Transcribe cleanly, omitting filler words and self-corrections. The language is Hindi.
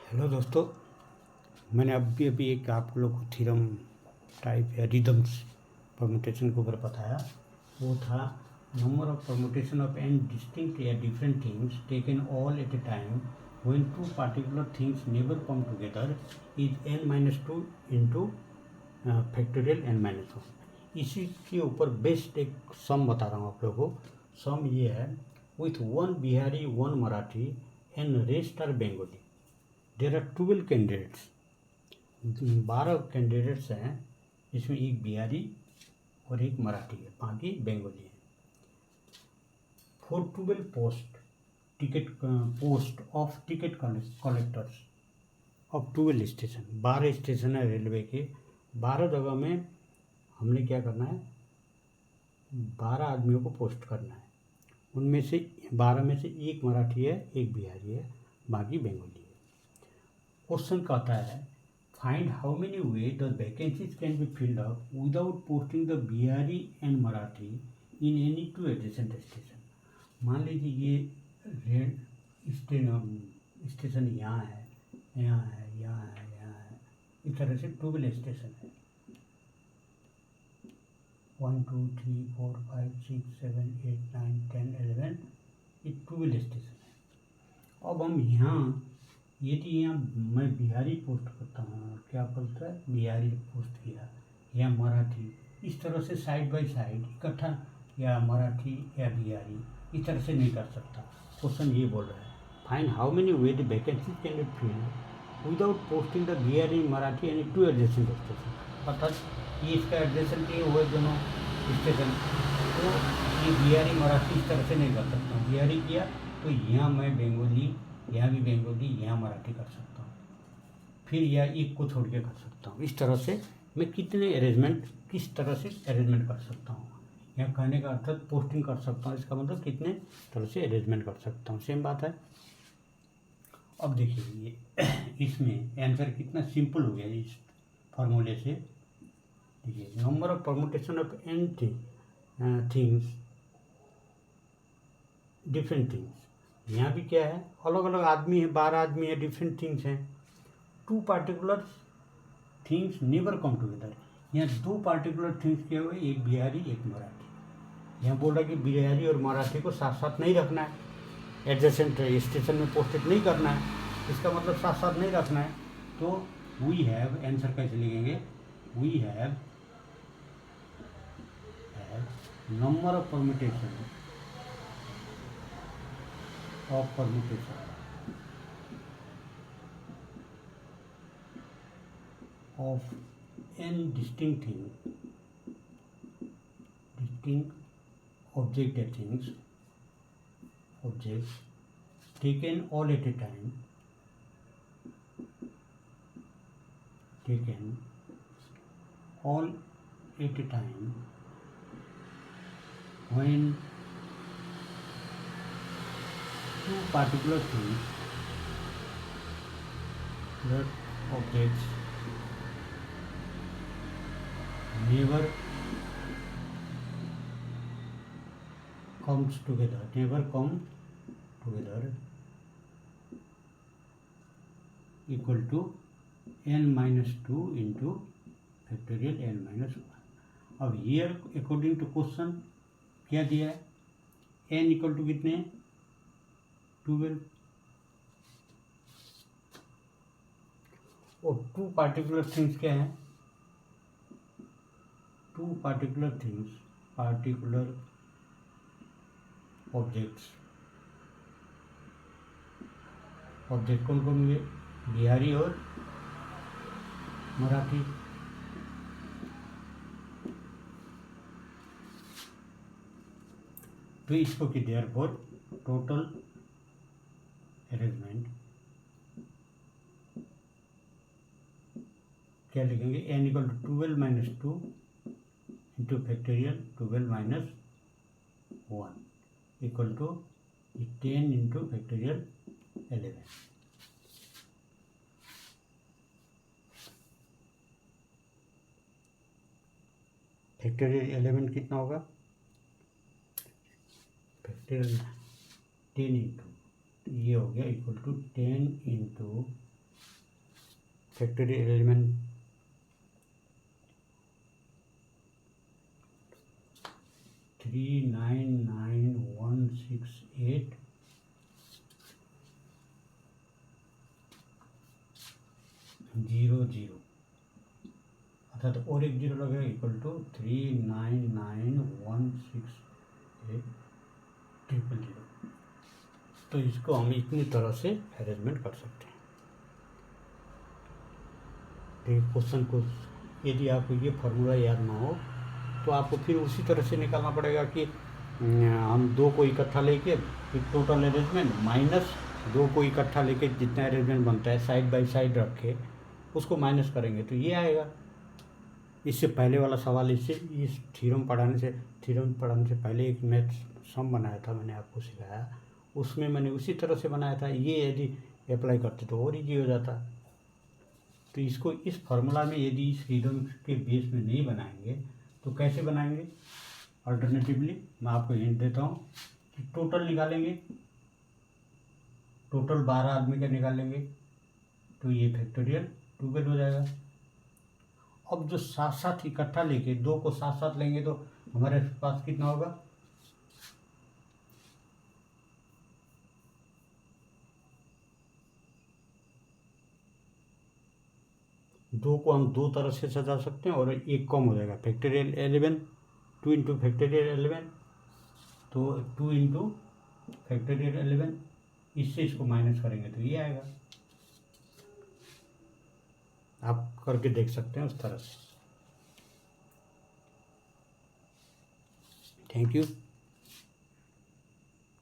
हेलो दोस्तों, मैंने अभी अभी एक आप लोग को थ्योरम टाइप या रिदम्स परमुटेशन के ऊपर बताया। वो था number of permutation of n distinct या different things taken all at a time when two particular things never come together is n-2 into factorial n-1। इसी के ऊपर बेस्ड एक सम बता रहा हूँ आप लोगों को। सम ये है, with one Bihari one Marathi and rest are Bengali. There are 12 candidates, 12 candidates हैं, जिसमें एक बिहारी और एक मराठी है, बाकी बेंगोली है। For 12 post of ticket collectors of 12 station, 12 station है रेलवे के। 12 जगह में हमने क्या करना है, 12 आदमियों को पोस्ट करना है। उनमें से 12 में से एक मराठी है, एक बिहारी है, बाकी बेंगोली है। क्वेश्चन कहता है, find how many way the vacancies can be filled up without posting the Bihari and Marathi in any two adjacent station. मान लीजिए ये स्टेशन यहाँ है, यहाँ है, यहाँ है, यहाँ है, इस तरह से 12 स्टेशन है। 1 2 3 4 5 6 7 8 9 10 11, ये 12 स्टेशन है। अब हम यहाँ यदि यहाँ मैं बिहारी पोस्ट करता हूँ, क्या बोलता है, बिहारी पोस्ट किया या मराठी, इस तरह से साइड बाय साइड इकट्ठा, या मराठी या बिहारी, इस तरह से नहीं कर सकता। क्वेश्चन ये बोल रहा है, find how many way the vacancy can be filled without posting the Bihari Marathi and two adjacent station. अर्थात ये इसका एडजेसेंट ये हुए दोनों स्टेशन, तो ये बिहारी मराठी इस तरह से नहीं कर सकता। बिहारी किया तो यहाँ मैं बेंगोली, यहाँ भी बेंगोली, यहाँ मराठी कर सकता हूँ, फिर या एक को छोड़ के कर सकता हूँ। इस तरह से मैं कितने अरेंजमेंट, किस तरह से अरेंजमेंट कर सकता हूँ। यहाँ कहने का अर्थ पोस्टिंग कर सकता हूँ, इसका मतलब कितने तरह से अरेंजमेंट कर सकता हूँ, सेम बात है। अब देखिए ये इसमें आंसर कितना सिंपल हो गया इस फॉर्मूले से। देखिए, number of permutation of n things different things, यहाँ भी क्या है, अलग अलग आदमी है, 12 आदमी है, डिफरेंट थिंग्स हैं। 2 particular things never come together, यहाँ 2 पार्टिकुलर थिंग्स क्या हुए, एक बिहारी एक मराठी। यहाँ बोल रहा है कि बिहारी और मराठी को साथ साथ नहीं रखना है, एडजेसेंट स्टेशन में पोस्टेड नहीं करना है, इसका मतलब साथ साथ नहीं रखना है। तो वी हैव, आंसर कैसे लिखेंगे, we have number of permutation of n distinct objects taken all at a time, when two particular things, objects never come together equal to n-2 into factorial n-1। अब हियर अकॉर्डिंग टू क्वेश्चन क्या दिया है, n इक्वल टू कितने, 12, और 2 पार्टिकुलर थिंग्स क्या हैं, 2 पार्टिकुलर थिंग्स, पार्टिकुलर ऑब्जेक्ट कौन कौन हुए, बिहारी और मराठी। तो इसको कि देयरफॉर टोटल अरेंजमेंट क्या लिखेंगे, n equal to 12-2 into factorial 12-1 equal to 10 into factorial 11। Factorial 11 कितना होगा, फैक्टोरियल 10 इंटू, ये हो गया equal to 10 into factorial element 399168 00 अर्थात और एक जीरो लगेगा इक्वल टू 399168 000। तो इसको हम इतनी तरह से अरेंजमेंट कर सकते हैं। तो क्वेश्चन को यदि आपको ये फार्मूला याद ना हो तो आपको फिर उसी तरह से निकालना पड़ेगा कि हम दो को इकट्ठा लेके फिर टोटल अरेंजमेंट माइनस दो को इकट्ठा लेके जितना अरेंजमेंट बनता है साइड बाय साइड रख के उसको माइनस करेंगे तो ये आएगा। इससे पहले वाला सवाल इस थ्योरम पढ़ाने से पहले एक मैथ सम बनाया था, मैंने आपको सिखाया, उसमें मैंने उसी तरह से बनाया था। ये यदि अप्लाई करते तो और ईजी हो जाता। तो इसको इस फार्मूला में यदि इस थ्योरम के बेस में नहीं बनाएंगे तो कैसे बनाएंगे? अल्टरनेटिवली मैं आपको हिंट देता हूँ कि टोटल निकालेंगे, टोटल 12 आदमी का निकालेंगे तो ये फैक्टोरियल 12 हो जाएगा। अब जो साथ साथ इकट्ठा लेके दो को साथ साथ लेंगे तो हमारे पास कितना होगा? दो को हम दो तरह से सजा सकते हैं और एक कम हो जाएगा। फैक्टोरियल 11 2 इंटू फैक्टोरियल 11 तो 2 इंटू फैक्टोरियल 11 इससे इसको माइनस करेंगे तो ये आएगा। आप करके देख सकते हैं उस तरह से। Thank you.